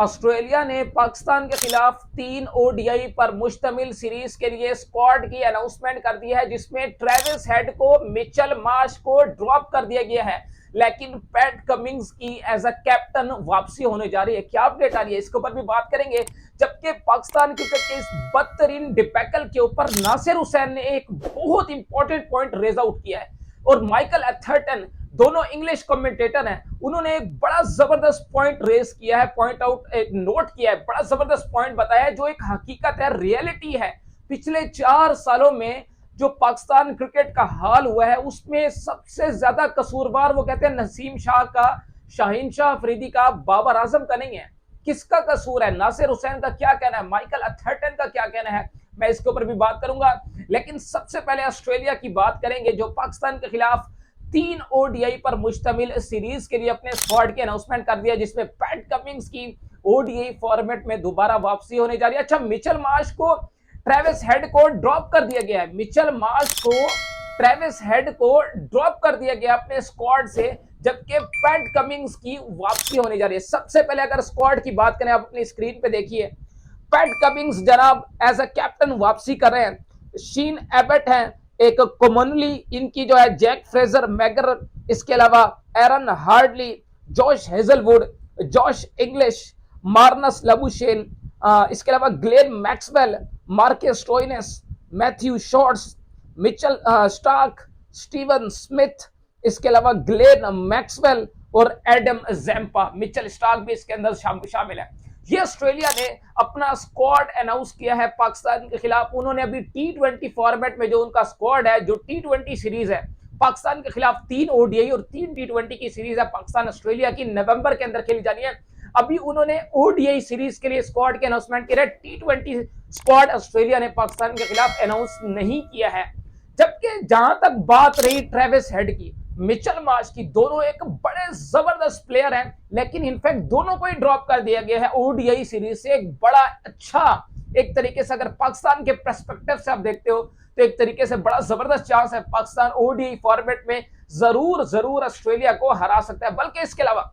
Australia ने पाकिस्तान के खिलाफ 3 ओडीआई पर मुश्तमिल सीरीज के लिए स्क्वाड की अनाउंसमेंट कर दी है, जिसमें ट्रेविस हेड को, मिचेल मार्श को ड्रॉप कर दिया गया है, लेकिन पैट कमिंग्स की एज अ कैप्टन वापसी होने जा रही है। क्या अपडेट आ रही है, इसके ऊपर भी बात करेंगे। जबकि पाकिस्तान क्रिकेट के इस बदतरीन डिबैकल के ऊपर नासिर हुसैन ने एक बहुत इंपॉर्टेंट पॉइंट रेज आउट किया है, और माइकल एथर्टन, दोनों इंग्लिश कमेंटेटर हैं, उन्होंने एक बड़ा जबरदस्त पॉइंट रेज किया है, पॉइंट आउट नोट किया है, बड़ा जबरदस्त पॉइंट बताया है, जो एक हकीकत है, रियलिटी है। पिछले 4 सालों में जो पाकिस्तान क्रिकेट का हाल हुआ है, उसमें सबसे ज्यादा कसूरवार वो कहते हैं नसीम शाह का, शाहीन शाह अफरीदी का, बाबर आजम का नहीं है। किसका कसूर है? नासिर हुसैन का क्या कहना है, माइकल एथर्टन का क्या कहना है, मैं इसके ऊपर भी बात करूंगा। लेकिन सबसे पहले ऑस्ट्रेलिया की बात करेंगे, जो पाकिस्तान के खिलाफ 3 ओडीआई पर मुश्तमिल सीरीज के लिए अपने स्क्वाड की अनाउंसमेंट कर दिया, जिसमें पैट कमिंग्स की ओडीआई फॉर्मेट में दोबारा वापसी होने जा रही है। अच्छा, मिचेल मार्श को, ट्रेविस हेड को ड्रॉप कर दिया गया है। मिचेल मार्श को, ट्रेविस हेड को ड्रॉप कर दिया गया अपने स्क्वाड से, जबकि पैट कमिंग्स की वापसी होने जा रही है। सबसे पहले अगर स्क्वाड की बात करें, आप अपनी स्क्रीन पे देखिए, पैट कमिंग्स जनाब एज अ कैप्टन वापसी कर रहे हैं। शीन एबट हैं एक कॉमनली, इनकी जो है जैक फ्रेजर मैगर, इसके अलावा Aaron Hardie, Josh Hazlewood, Josh Inglis, Marnus Labuschagne, इसके अलावा Glenn Maxwell, Marcus Stoinis, Matthew Shorts, Mitchell Starc, Steven Smith, इसके अलावा ग्लेन मैक्सवेल और एडम जैम्पा। मिचेल स्टार्क भी इसके अंदर शामिल है। ये ऑस्ट्रेलिया ने अपना स्क्वाड अनाउंस किया है पाकिस्तान के खिलाफ। उन्होंने अभी T20 फॉर्मेट में जो उनका स्क्वाड है, जो T20 सीरीज है पाकिस्तान के खिलाफ, 3 ओडीआई और 3 T20 की सीरीज है पाकिस्तान ऑस्ट्रेलिया की, नवंबर के अंदर खेली जानी है। अभी उन्होंने ओडीआई सीरीज के लिए स्क्वाड की अनाउंसमेंट की है। T20 स्क्वाड ऑस्ट्रेलिया ने पाकिस्तान के खिलाफ अनाउंस नहीं किया है। जबकि जहां तक बात रही ट्रेविस हेड की, मिचेल मार्श की, दोनों एक बड़े जबरदस्त प्लेयर हैं, लेकिन इनफैक्ट दोनों को ही ड्रॉप कर दिया गया है ओडीआई सीरीज से। एक बड़ा अच्छा, एक तरीके से अगर पाकिस्तान के पर्सपेक्टिव से आप देखते हो तो एक तरीके से बड़ा जबरदस्त चांस है, पाकिस्तान ओडीआई फॉर्मेट में जरूर ऑस्ट्रेलिया को हरा सकता है। बल्कि इसके अलावा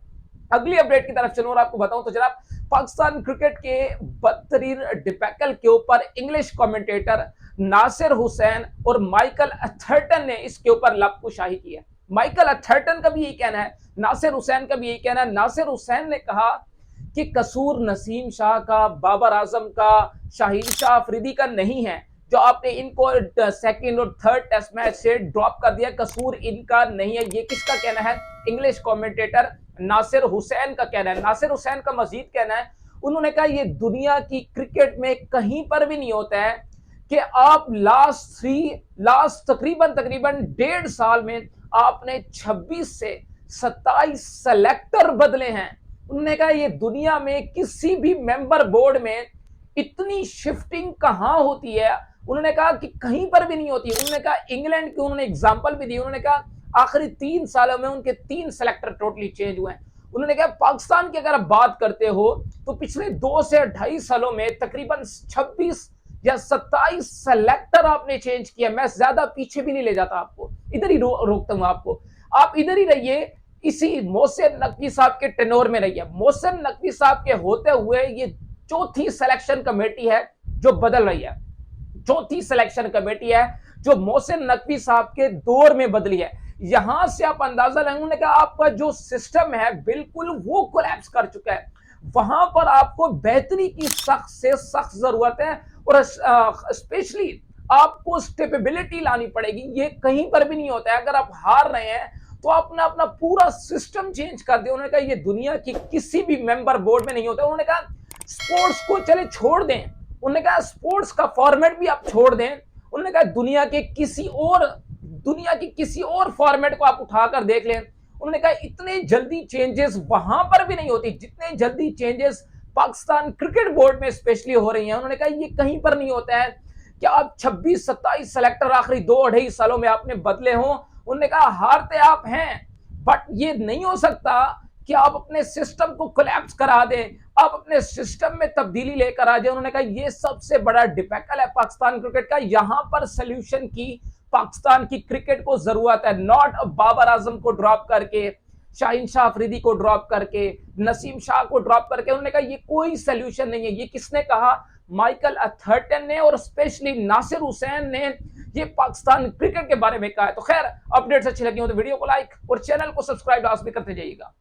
अगली अपडेट की तरफ चलूं और आपको बताऊं तो जनाब, पाकिस्तान क्रिकेट के बदतरीन डिबैकल के ऊपर इंग्लिश कमेंटेटर नासिर हुसैन और माइकल एथर्टन ने इसके ऊपर लपकुशाही की है। माइकल एथर्टन का भी यही कहना है, नासिर हुसैन का भी यही कहना है। नासिर हुसैन ने कहा कि कसूर नसीम शाह का, बाबर आजम का, शाहीन शाह अफरीदी का नहीं है, जो आपने इनको सेकंड और थर्ड टेस्ट मैच से ड्रॉप कर दिया, कसूर इनका नहीं है। ये किसका कहना है? इंग्लिश कमेंटेटर नासिर हुसैन का कहना है। नासिर हुसैन का मजीद कहना है, उन्होंने कहा ये दुनिया की क्रिकेट में कहीं पर भी नहीं होता है कि आप लास्ट तकरीबन 1.5 साल में आपने 26 से 27 सेलेक्टर बदले हैं। उन्होंने कहा ये दुनिया में किसी भी मेंबर बोर्ड में इतनी शिफ्टिंग कहां होती है। उन्होंने कहा कि कहीं पर भी नहीं होती। उन्होंने कहा इंग्लैंड की उन्होंने एग्जांपल भी दी। उन्होंने कहा आखिरी 3 सालों में उनके 3 सेलेक्टर टोटली चेंज हुए हैं। उन्होंने कहा पाकिस्तान की अगर आप बात करते हो तो पिछले 2 से 2.5 सालों में तकरीबन 26 या 27 सेलेक्टर आपने चेंज किया। मैं ज्यादा पीछे भी नहीं ले जाता, आपको इधर ही रोकता हूं आपको। आप इधर ही रहिए, इसी मोहसिन नकवी साहब के टेनोर में रहिए। मोहसिन नकवी साहब के होते हुए ये चौथी सिलेक्शन कमेटी है जो बदल रही है, चौथी सिलेक्शन कमेटी है जो मोहसिन नकवी साहब के दौर में बदली है। यहां से आप अंदाजा लगाएंगे, उन्होंने कहा आपका जो सिस्टम है बिल्कुल वो कोलैप्स कर चुका है। वहां पर आपको बेहतरी की सख्त से सख्त जरूरत है, और स्पेशली आपको स्टेबिलिटी लानी पड़ेगी। ये कहीं पर भी नहीं होता है। अगर आप हार रहे हैं तो आपने अपना पूरा सिस्टम चेंज कर दिया। उन्होंने कहा ये दुनिया की किसी भी मेंबर बोर्ड में नहीं होता। उन्होंने कहा स्पोर्ट्स को चले छोड़ दें, उन्होंने कहा स्पोर्ट्स का फॉर्मेट भी आप छोड़ दें। उन्होंने कहा दुनिया की किसी और फॉर्मेट को आप उठाकर देख लें। उन्होंने कहा इतने जल्दी चेंजेस वहां पर भी नहीं होती जितने जल्दी चेंजेस पाकिस्तान क्रिकेट बोर्ड में स्पेशली हो रही हैं। उन्होंने कहा ये कहीं पर नहीं होता है कि आप 26-27 सेलेक्टर आखिरी 2-2.5 सालों में आपने बदले हों। उन्होंने कहा हारते आप हैं, बट ये नहीं हो सकता कि आप अपने सिस्टम को कोलैप्स करा दें, आप अपने सिस्टम में तब्दीली लेकर आ जाए। उन्होंने कहा यह सबसे बड़ा डिफिकल्ट है पाकिस्तान क्रिकेट का। यहां पर सोल्यूशन की पाकिस्तान की क्रिकेट को जरूरत है, नॉट बाबर आजम को ड्रॉप करके, शाहीन शाह अफरीदी को ड्रॉप करके, नसीम शाह को ड्रॉप करके। उन्होंने कहा ये कोई सोल्यूशन नहीं है। ये किसने कहा? माइकल अथर्टन ने और स्पेशली नासिर हुसैन ने ये पाकिस्तान क्रिकेट के बारे में कहा है। तो खैर, अपडेट्स अच्छी लगी हो तो वीडियो को लाइक और चैनल को सब्सक्राइब लाजमी करते जाइएगा।